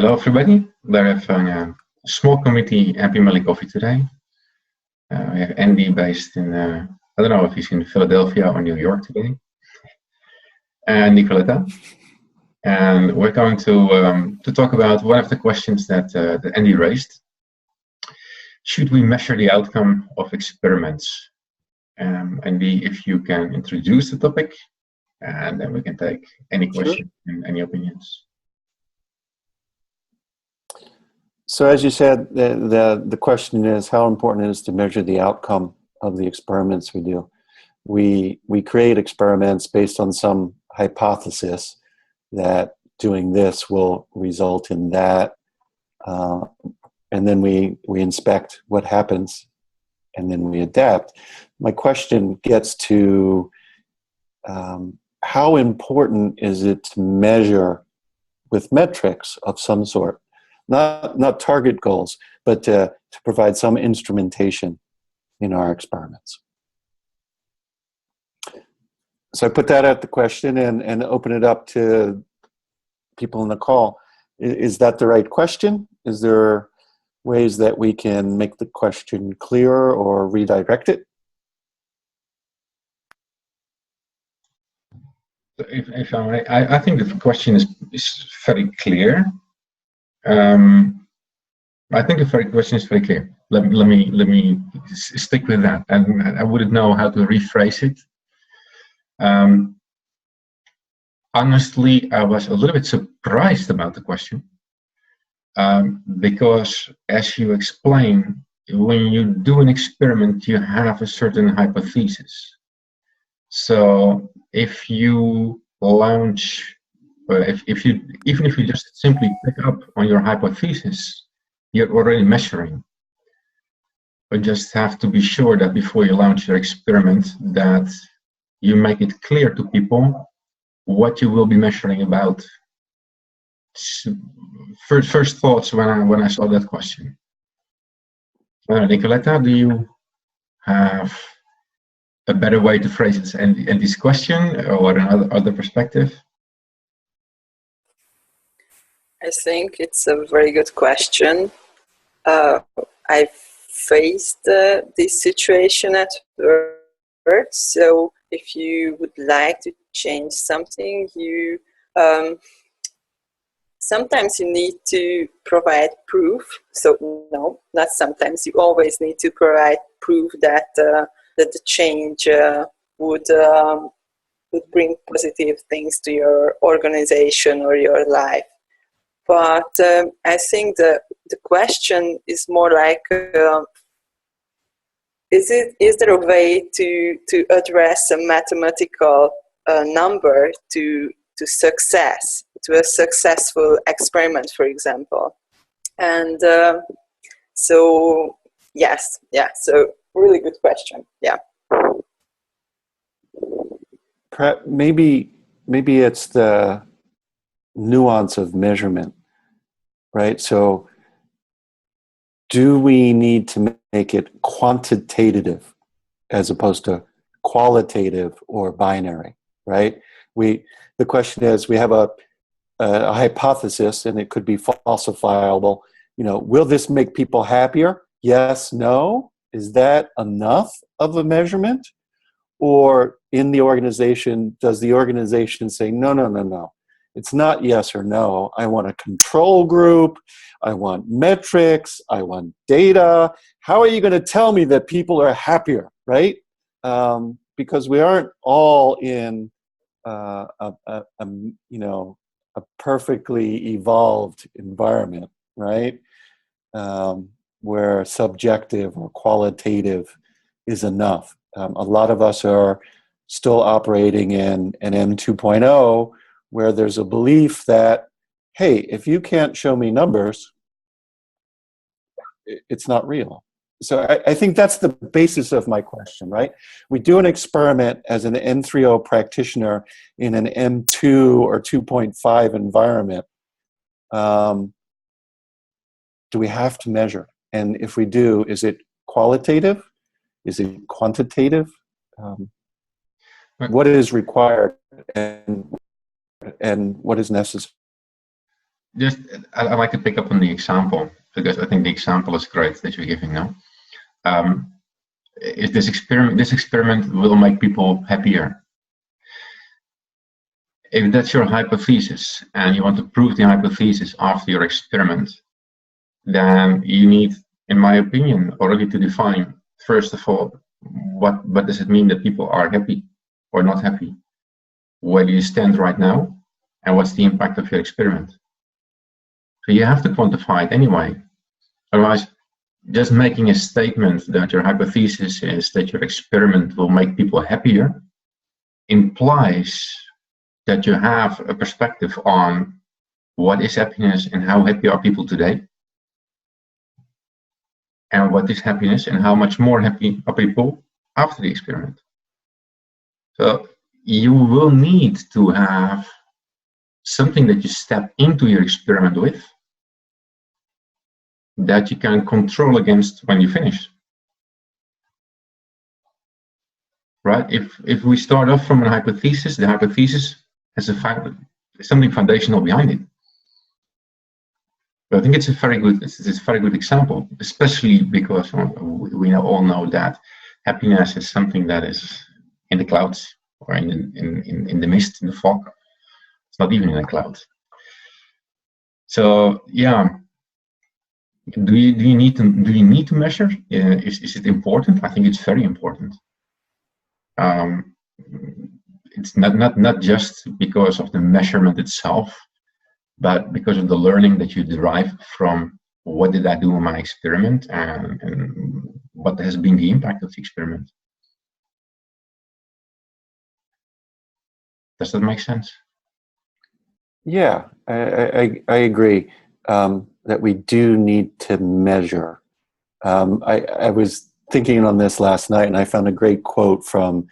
Hello, everybody. We're having a small committee Happy Melly coffee today. We have Andy based in, I don't know if he's in Philadelphia or New York today, and Nicoletta. And we're going to talk about one of the questions that Andy raised. Should we measure the outcome of experiments? Andy, if you can introduce the topic, and then we can take any questions and any opinions. So as you said, the question is how important it is to measure the outcome of the experiments we do. We create experiments based on some hypothesis that doing this will result in that, and then we inspect what happens, and then we adapt. My question gets to how important is it to measure with metrics of some sort? Not target goals, but to provide some instrumentation in our experiments. So I put that at the question and open it up to people in the call. Is that the right question? Is there ways that we can make the question clearer or redirect it? If I may, I think the question is very clear. I think the question is very clear. Let me stick with that, and I wouldn't know how to rephrase it. Honestly, I was a little bit surprised about the question, because as you explain, when you do an experiment, you have a certain hypothesis. So if you launch, even if you just simply pick up on your hypothesis, you're already measuring. But just have to be sure that before you launch your experiment, that you make it clear to people what you will be measuring about. First thoughts when I saw that question. Nicoletta, do you have a better way to phrase it in this question or another perspective? I think it's a very good question. I faced this situation at work, so if you would like to change something, you sometimes you need to provide proof. So no, not sometimes. You always need to provide proof that the change would bring positive things to your organization or your life. But I think the question is more like, is there a way to address a mathematical number to success, to a successful experiment, for example? And so yes, yeah. So really good question. Yeah. Maybe it's the nuance of measurement. Right? So do we need to make it quantitative as opposed to qualitative or binary, right? The question is, we have a hypothesis, and it could be falsifiable. Will this make people happier? Yes, no. Is that enough of a measurement? Or in the organization, does the organization say, no. It's not yes or no. I want a control group. I want metrics. I want data. How are you going to tell me that people are happier, right? Because we aren't all in a perfectly evolved environment, right? Where subjective or qualitative is enough. A lot of us are still operating in an M 2.0, where there's a belief that, hey, if you can't show me numbers, it's not real. So I think that's the basis of my question, right? We do an experiment as an M3.0 practitioner in an M2 or 2.5 environment. Do we have to measure? And if we do, is it qualitative? Is it quantitative? What is required and what is necessary? just I like to pick up on the example because I think the example is great that you're giving now. Is this experiment will make people happier? If that's your hypothesis and you want to prove the hypothesis after your experiment, then you need, in my opinion, already to define, first of all, what does it mean that people are happy or not happy? Where do you stand right now? And what's the impact of your experiment? So you have to quantify it anyway. Otherwise, just making a statement that your hypothesis is that your experiment will make people happier implies that you have a perspective on what is happiness and how happy are people today, and what is happiness and how much more happy are people after the experiment. So you will need to have something that you step into your experiment with that you can control against when you finish. Right? If we start off from a hypothesis, the hypothesis has something foundational behind it. But I think it's a very good example, especially because we all know that happiness is something that is in the clouds or in the mist, in the fog. It's not even in a cloud. So yeah, do you need to measure? Is it important? I think it's very important. It's not just because of the measurement itself, but because of the learning that you derive from what did I do in my experiment and what has been the impact of the experiment. Does that make sense? Yeah, I agree that we do need to measure. I was thinking on this last night, and I found a great quote from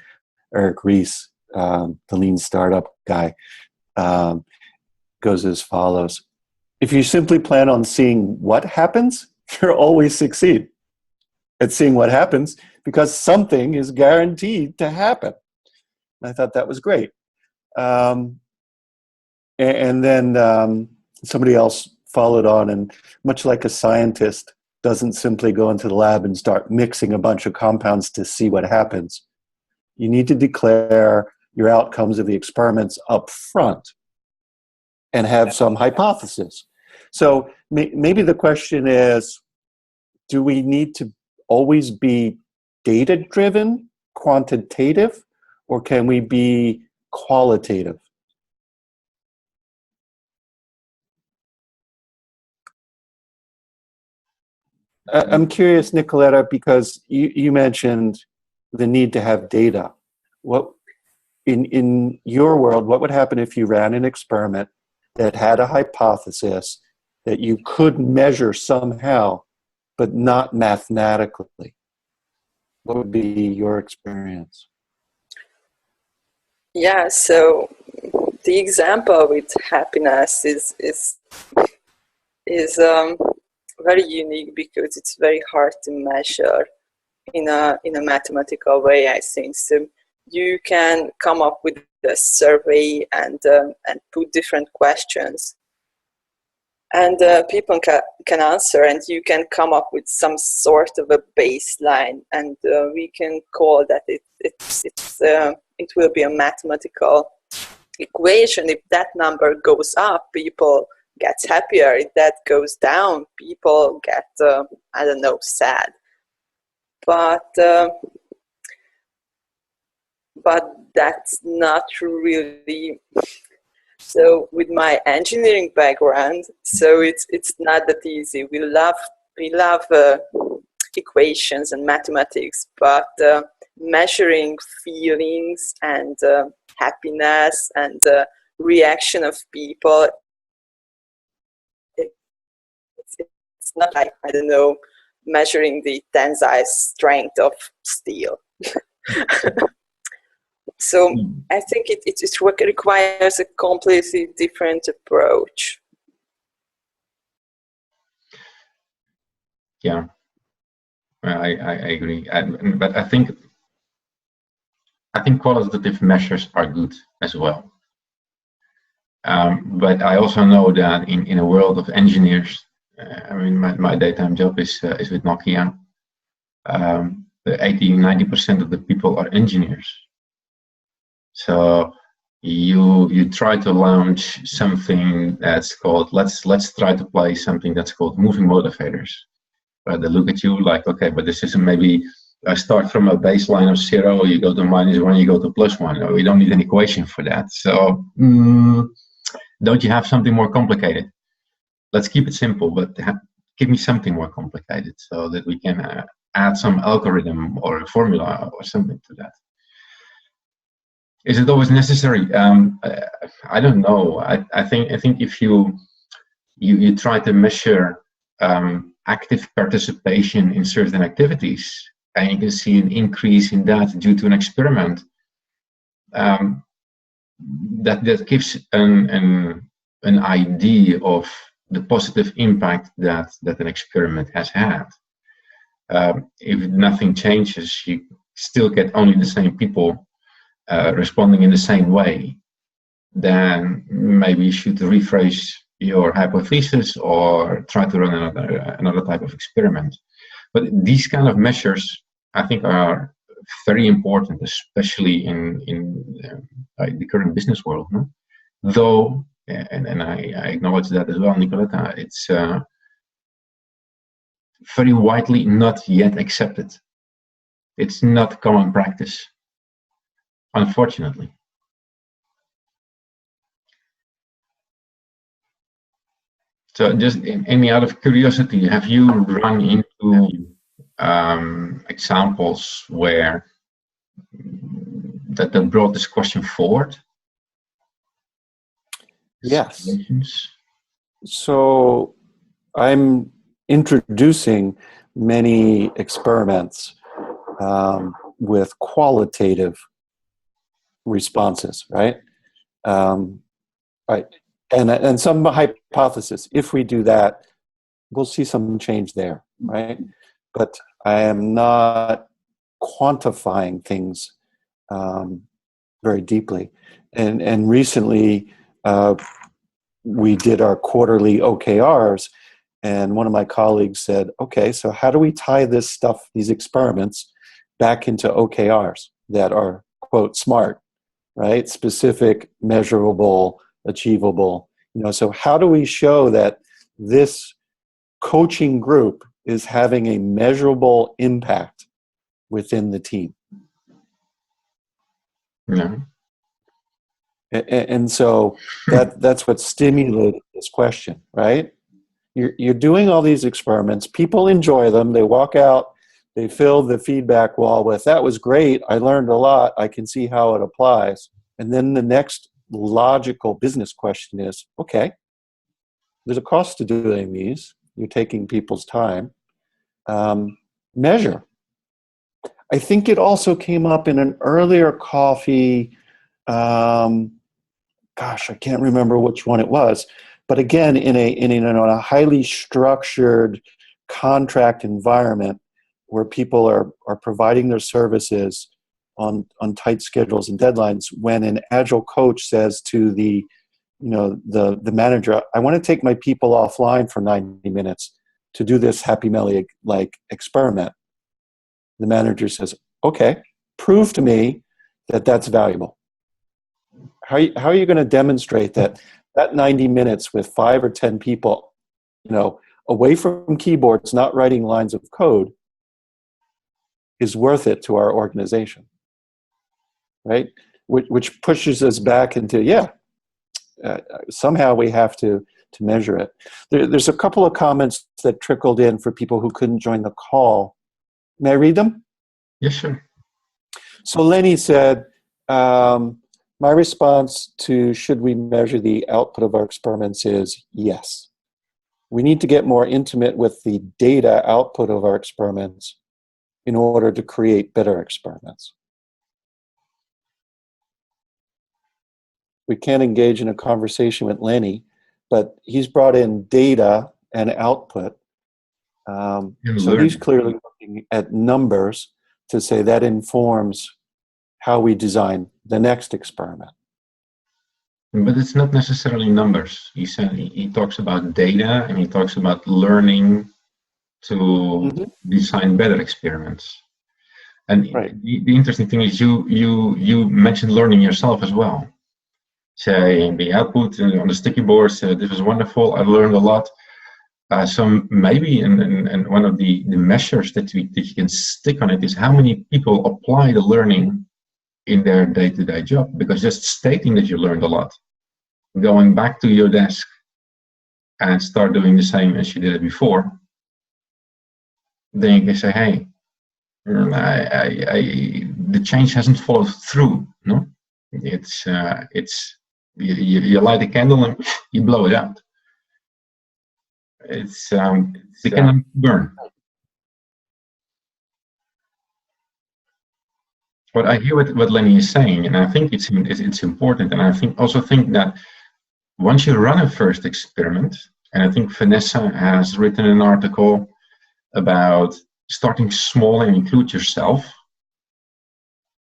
Eric Ries, the lean startup guy. Goes as follows: if you simply plan on seeing what happens, you'll always succeed at seeing what happens because something is guaranteed to happen. And I thought that was great. And then somebody else followed on, and much like a scientist doesn't simply go into the lab and start mixing a bunch of compounds to see what happens, you need to declare your outcomes of the experiments up front and have some hypothesis. So maybe the question is, do we need to always be data-driven, quantitative, or can we be qualitative? I'm curious, Nicoletta, because you mentioned the need to have data. What in your world, what would happen if you ran an experiment that had a hypothesis that you could measure somehow, but not mathematically? What would be your experience? Yeah, so the example with happiness is very unique because it's very hard to measure in a mathematical way, I think. So you can come up with a survey and put different questions, and people can answer, and you can come up with some sort of a baseline, and we can call that it will be a mathematical equation. If that number goes up, people get happier. If that goes down, people get I don't know, sad. But that's not really. So with my engineering background, so it's not that easy. We love equations and mathematics, but measuring feelings and happiness and reaction of people, it's not like, I don't know, measuring the tensile strength of steel. So I think it requires a completely different approach. Yeah, I agree. But I think qualitative measures are good as well. But I also know that in a world of engineers, I mean, my daytime job is with Nokia. The 80-90% of the people are engineers. So you try to launch something that's called, let's try to play something that's called moving motivators. Right? They look at you like, okay, but this isn't, maybe I start from a baseline of 0, you go to -1, you go to +1. No, we don't need an equation for that. So don't you have something more complicated? Let's keep it simple, but give me something more complicated so that we can add some algorithm or a formula or something to that. Is it always necessary? I don't know. I think if you try to measure active participation in certain activities, and you can see an increase in that due to an experiment, that gives an idea of the positive impact that an experiment has had. If nothing changes, you still get only the same people responding in the same way, then maybe you should rephrase your hypothesis or try to run another type of experiment. But these kind of measures, I think, are very important, especially in the current business world. No? Though, and I acknowledge that as well, Nicoletta, it's very widely not yet accepted. It's not common practice, unfortunately. So just any out of curiosity, have you run into examples where that brought this question forward? Yes. Situations? So I'm introducing many experiments with qualitative responses, right? Right. And some hypothesis. If we do that, we'll see some change there, right? But I am not quantifying things very deeply. And recently, we did our quarterly OKRs, and one of my colleagues said, okay, so how do we tie this stuff, these experiments, back into OKRs that are, quote, smart, right? Specific, measurable, achievable. So how do we show that this coaching group is having a measurable impact within the team? Yeah. And so that's what stimulated this question, right? You're doing all these experiments. People enjoy them. They walk out. They fill the feedback wall with, that was great. I learned a lot. I can see how it applies. And then the next logical business question is, okay, there's a cost to doing these. You're taking people's time. Measure. I think it also came up in an earlier coffee. Gosh, I can't remember which one it was. But again, in a highly structured contract environment where people are providing their services on tight schedules and deadlines, when an agile coach says to the manager, I want to take my people offline for 90 minutes to do this Happy Melly like experiment. The manager says, okay, prove to me that that's valuable. How are you going to demonstrate that 90 minutes with 5 or 10 people, away from keyboards, not writing lines of code, is worth it to our organization, right? Which pushes us back into, somehow we have to measure it. There's a couple of comments that trickled in for people who couldn't join the call. May I read them? Yes, sure. So Lenny said, my response to should we measure the output of our experiments is yes. We need to get more intimate with the data output of our experiments in order to create better experiments. We can't engage in a conversation with Lenny, but he's brought in data and output. So he's clearly looking at numbers to say that informs how we design the next experiment. But it's not necessarily numbers. He said he talks about data, and he talks about learning to design better experiments. And Right. the interesting thing is you mentioned learning yourself as well. Say the output on the sticky boards, this was wonderful. I learned a lot. So maybe and one of the measures that you can stick on it is how many people apply the learning in their day-to-day job. Because just stating that you learned a lot, going back to your desk and start doing the same as you did it before, then you can say, hey, the change hasn't followed through. No, it's you light a candle and you blow it out. It can burn. But I hear what Lenny is saying, and I think it's important, and I also think that once you run a first experiment, and I think Vanessa has written an article about starting small and include yourself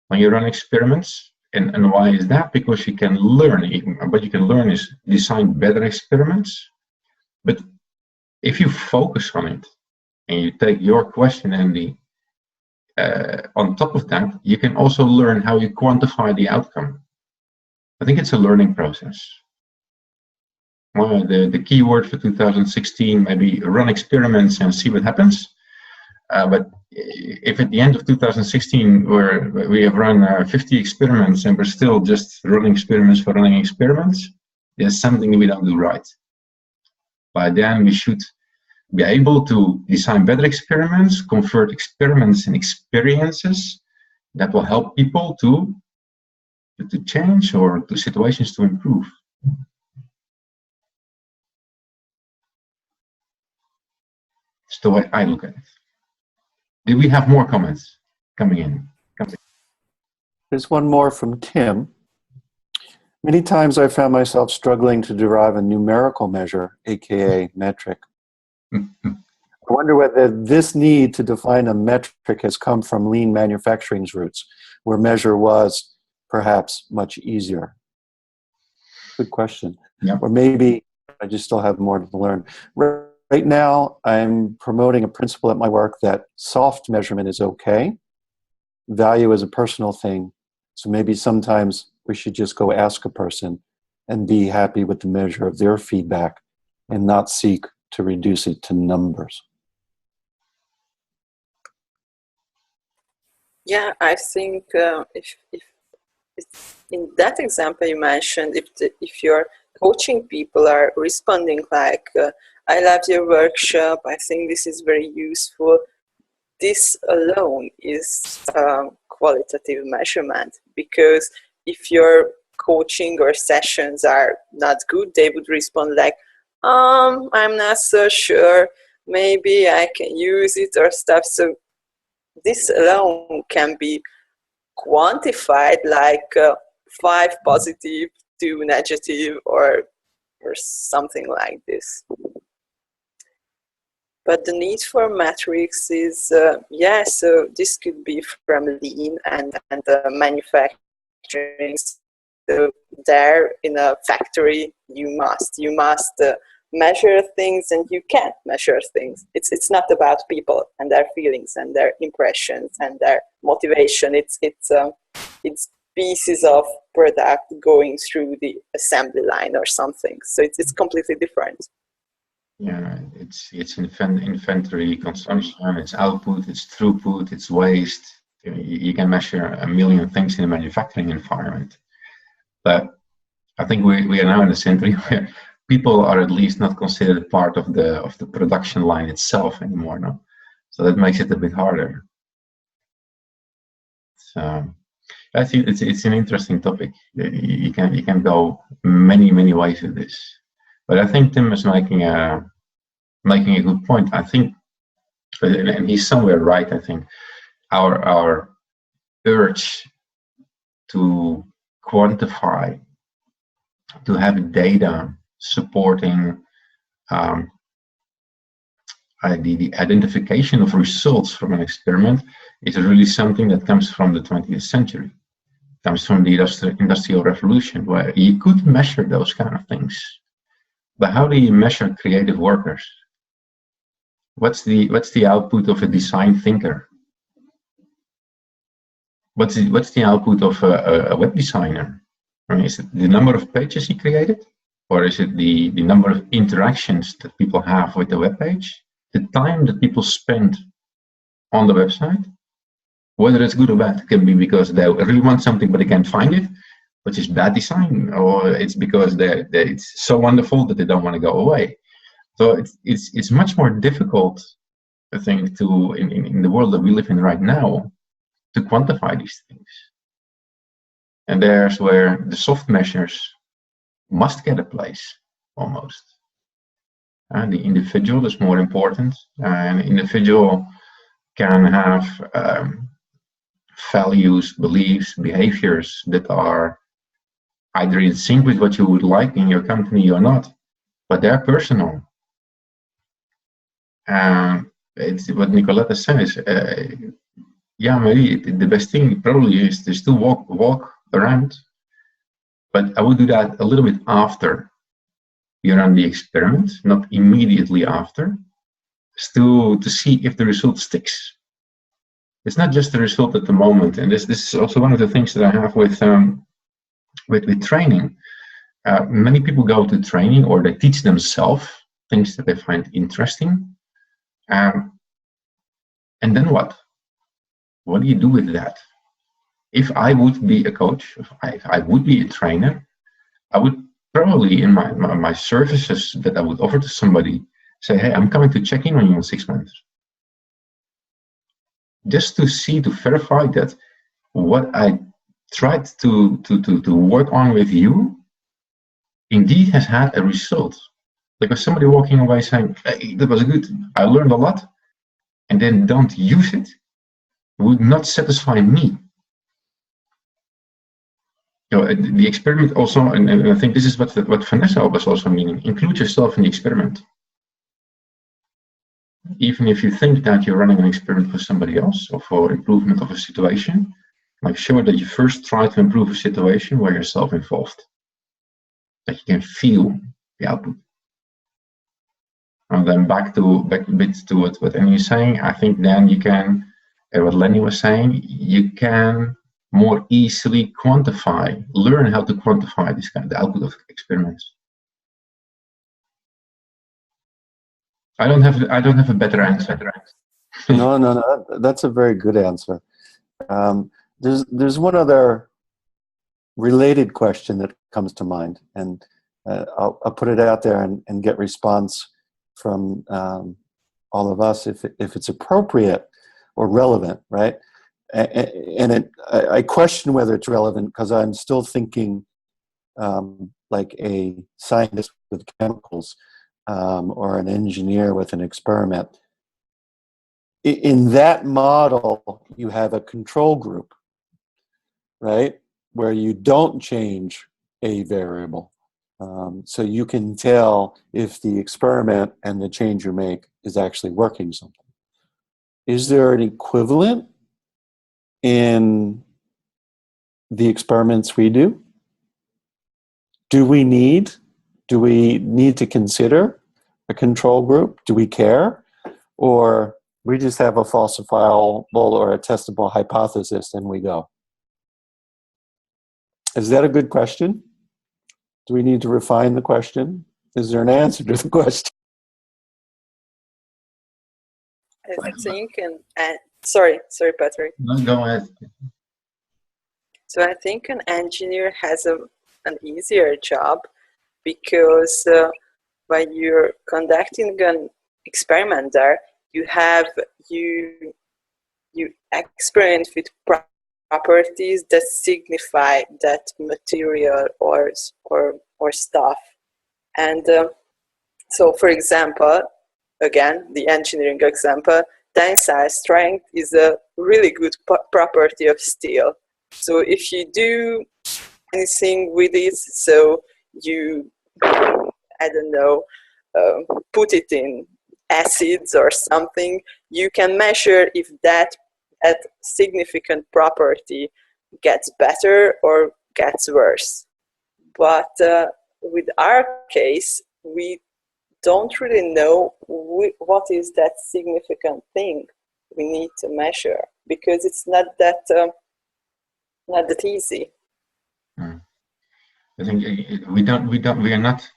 when you run experiments. And why is that? Because you can learn. What you can learn is design better experiments. But if you focus on it and you take your question and on top of that, you can also learn how you quantify the outcome. I think it's a learning process. Well, the key word for 2016, maybe run experiments and see what happens. But if at the end of 2016 we have run 50 experiments and we're still just running experiments for running experiments, there's something we don't do right. By then we should be able to design better experiments, convert experiments and experiences that will help people to change or to situations to improve. That's the way I look at it. Did we have more comments coming in? There's one more from Tim. Many times I found myself struggling to derive a numerical measure, aka metric. I wonder whether this need to define a metric has come from lean manufacturing's roots, where measure was perhaps much easier. Good question. Yeah. Or maybe I just still have more to learn. Right now, I'm promoting a principle at my work that soft measurement is okay. Value is a personal thing. So maybe sometimes we should just go ask a person and be happy with the measure of their feedback and not seek to reduce it to numbers. Yeah, I think if in that example you mentioned, if your coaching people are responding like, I love your workshop, I think this is very useful, this alone is qualitative measurement. Because if your coaching or sessions are not good, they would respond like, I'm not so sure, maybe I can use it or stuff. So this alone can be quantified like 5 positive, 2 negative, or something like this. But the need for metrics is, so this could be from lean and manufacturing. So there in a factory, you must measure things, and you can't measure things. It's not about people and their feelings and their impressions and their motivation. It's pieces of product going through the assembly line or something. So it's completely different. Yeah, it's inventory, consumption, it's output, it's throughput, it's waste. You can measure a million things in a manufacturing environment. But I think we are now in a century where people are at least not considered part of the production line itself anymore. No, so that makes it a bit harder. So I think it's an interesting topic. You can go many ways with this. But I think Tim is making a good point. I think, and he's somewhere right. I think our urge to quantify, to have data supporting the identification of results from an experiment is really something that comes from the 20th century. comes from the industrial revolution, where you could measure those kind of things. But how do you measure creative workers? What's the output of a design thinker? What's the output of a web designer? I mean, is it the number of pages he created? Or is it the number of interactions that people have with the web page? The time that people spend on the website? Whether it's good or bad, it can be because they really want something but they can't find it, which is bad design, or it's because it's so wonderful that they don't want to go away. So it's much more difficult, I think, in the world that we live in right now, to quantify these things. And there's where the soft measures must get a place, almost. And the individual is more important. An individual can have values, beliefs, behaviors that are either in sync with what you would like in your company or not, but they're personal. It's what Nicoletta says. Yeah, maybe the best thing probably is to still walk around, but I would do that a little bit after you run the experiment, not immediately after, still to see if the result sticks. It's not just the result at the moment, and this is also one of the things that I have with training. Many people go to training or they teach themselves things that they find interesting, and then what? What do you do with that? If I would be a coach, if I would be a trainer, I would probably in my services that I would offer to somebody say, hey, I'm coming to check in on you in 6 months. Just to verify that what I tried to work on with you indeed has had a result. Because somebody walking away saying, hey, that was good, I learned a lot, and then don't use it, would not satisfy me. You know, the experiment also, and I think this is what Vanessa was also meaning, include yourself in the experiment. Even if you think that you're running an experiment for somebody else or for improvement of a situation, make sure that you first try to improve a situation where you're self-involved, that you can feel the output. And then back a bit to what Annie is saying, I think then you can, what Lenny was saying, you can more easily learn how to quantify this kind of the output of experiments. I don't have a better answer. No, that's a very good answer. There's one other related question that comes to mind, and I'll put it out there and get response from all of us if it's appropriate or relevant, right? And I question whether it's relevant because I'm still thinking like a scientist with chemicals or an engineer with an experiment. In that model, you have a control group, right, where you don't change a variable. So you can tell if the experiment and the change you make is actually working something. Is there an equivalent in the experiments we do? Do we need to consider a control group? Do we care? Or we just have a falsifiable or a testable hypothesis and we go? Is that a good question? Do we need to refine the question? Is there an answer to the question? I think, and sorry, Patrick. No, go ahead. So I think an engineer has an easier job because when you're conducting an experiment there, you experiment with properties that signify that material or stuff. And so, for example, again, the engineering example, tensile strength is a really good property of steel. So if you do anything with it, so you, I don't know, put it in acids or something, you can measure if that significant property gets better or gets worse. But with our case, we don't really know what is that significant thing we need to measure, because it's not that easy. I think we are not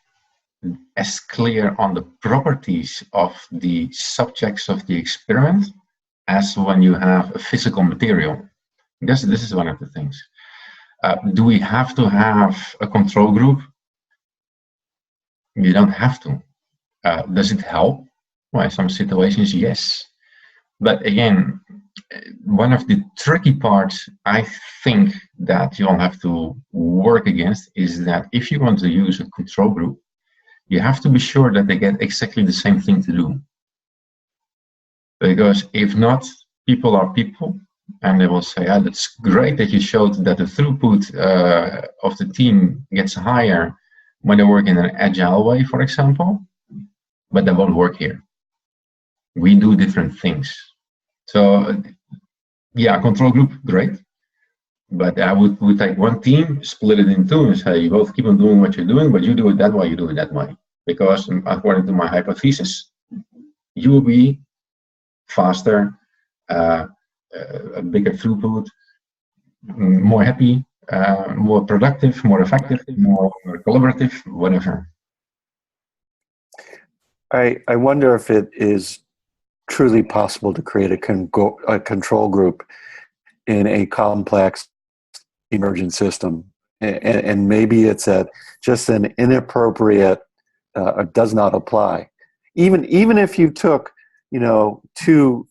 as clear on the properties of the subjects of the experiment as when you have a physical material. This is one of the things. Do we have to have a control group? You don't have to. Does it help? Well, in some situations, yes. But again, one of the tricky parts I think that you'll have to work against is that if you want to use a control group, you have to be sure that they get exactly the same thing to do. Because if not, people are people, and they will say, "Ah, that's great that you showed that the throughput of the team gets higher when they work in an agile way, for example, but that won't work here. We do different things." So, yeah, control group, great. But I would take one team, split it in two, and say, you both keep on doing what you're doing, but you do it that way, you do it that way. Because according to my hypothesis, you will be faster, a bigger throughput, more happy, more productive, more effective, more collaborative, whatever. I wonder if it is truly possible to create a control group in a complex emergent system, and maybe it's just an inappropriate does not apply. Even if you took two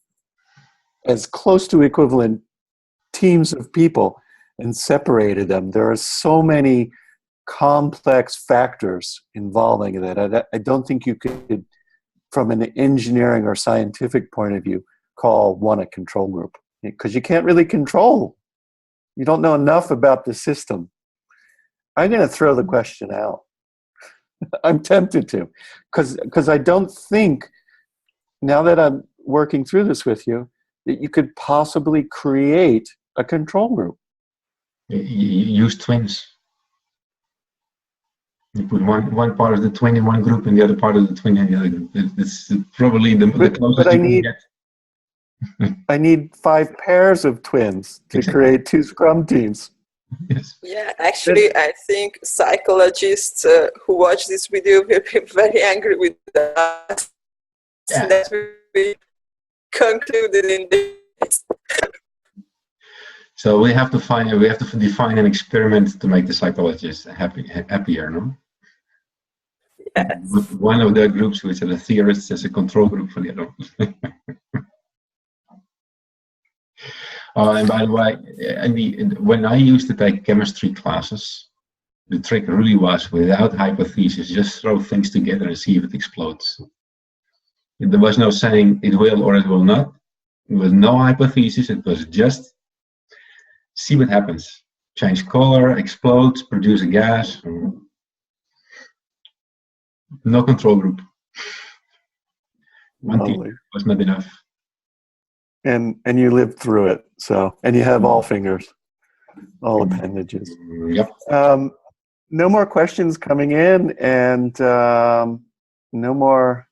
as close to equivalent teams of people and separated them, there are so many complex factors involving that. I don't think you could, from an engineering or scientific point of view, call one a control group, because you can't really control. You don't know enough about the system. I'm going to throw the question out. I'm tempted to, because I don't think, now that I'm working through this with you, that you could possibly create a control group. You use twins. You put one part of the twin in one group and the other part of the twin in the other group. It's probably the closest you can get. I need 5 pairs of twins to create 2 Scrum teams. Yes. Yeah, actually, I think psychologists who watch this video will be very angry with us that we concluded in this. So we have to define an experiment to make the psychologists happier, no? Yes. One of the groups, which are the theorists, as a control group for the other one. And by the way, when I used to take chemistry classes, the trick really was, without hypothesis, just throw things together and see if it explodes. There was no saying it will or it will not. There was no hypothesis. It was just see what happens. Change color, explodes, produce a gas. No control group. One team was not enough. And you lived through it, and you have all fingers, all appendages. Yep. No more questions coming in, and no more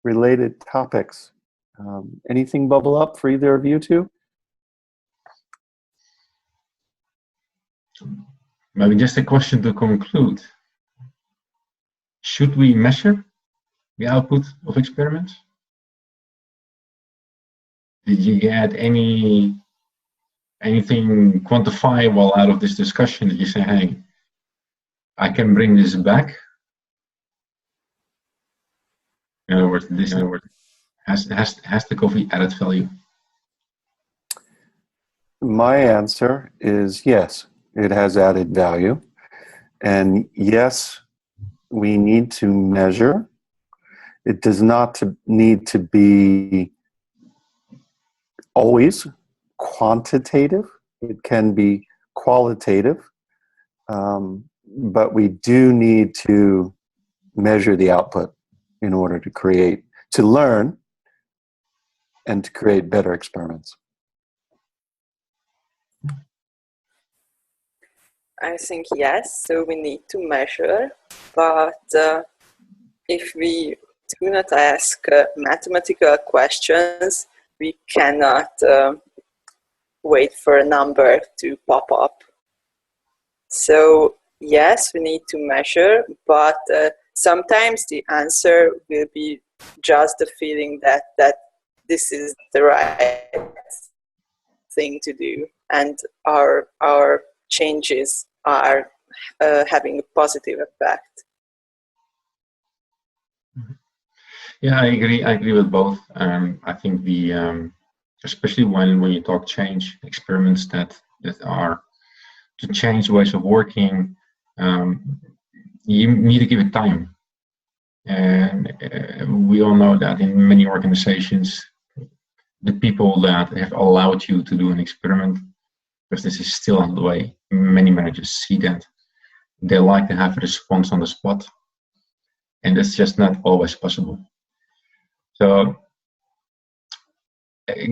related topics. Anything bubble up for either of you two? Maybe just a question to conclude. Should we measure the output of experiments? Did you get anything quantifiable out of this discussion that you say, hey, I can bring this back? In other words, has the coffee added value? My answer is yes, it has added value. And yes, we need to measure. It does not need to be always quantitative. It can be qualitative. But we do need to measure the output in order to learn and to create better experiments. I think yes. So we need to measure, but if we do not ask mathematical questions, we cannot wait for a number to pop up. So yes, we need to measure, but sometimes the answer will be just the feeling that this is the right thing to do, and our changes are having a positive effect. Yeah, I agree. I agree with both. I think the especially when you talk change experiments that are to change ways of working, you need to give it time. And we all know that in many organizations, the people that have allowed you to do an experiment, because this is still on the way, many managers see that they like to have a response on the spot, and that's just not always possible. So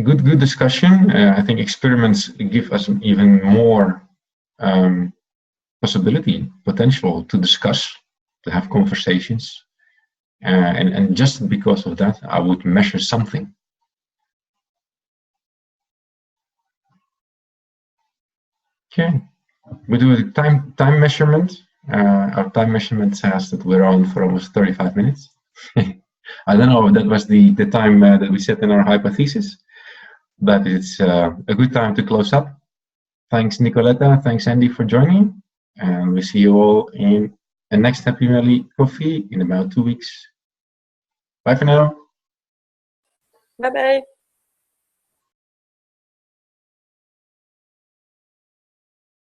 good discussion. I think experiments give us even more potential to discuss, to have conversations. And just because of that, I would measure something. Okay, we do a time measurement. Our time measurement says that we're on for almost 35 minutes. I don't know if that was the time that we set in our hypothesis, but it's a good time to close up. Thanks, Nicoletta. Thanks, Andy, for joining. And we see you all in the next Happy Melly Coffee in about 2 weeks. Bye for now. Bye-bye.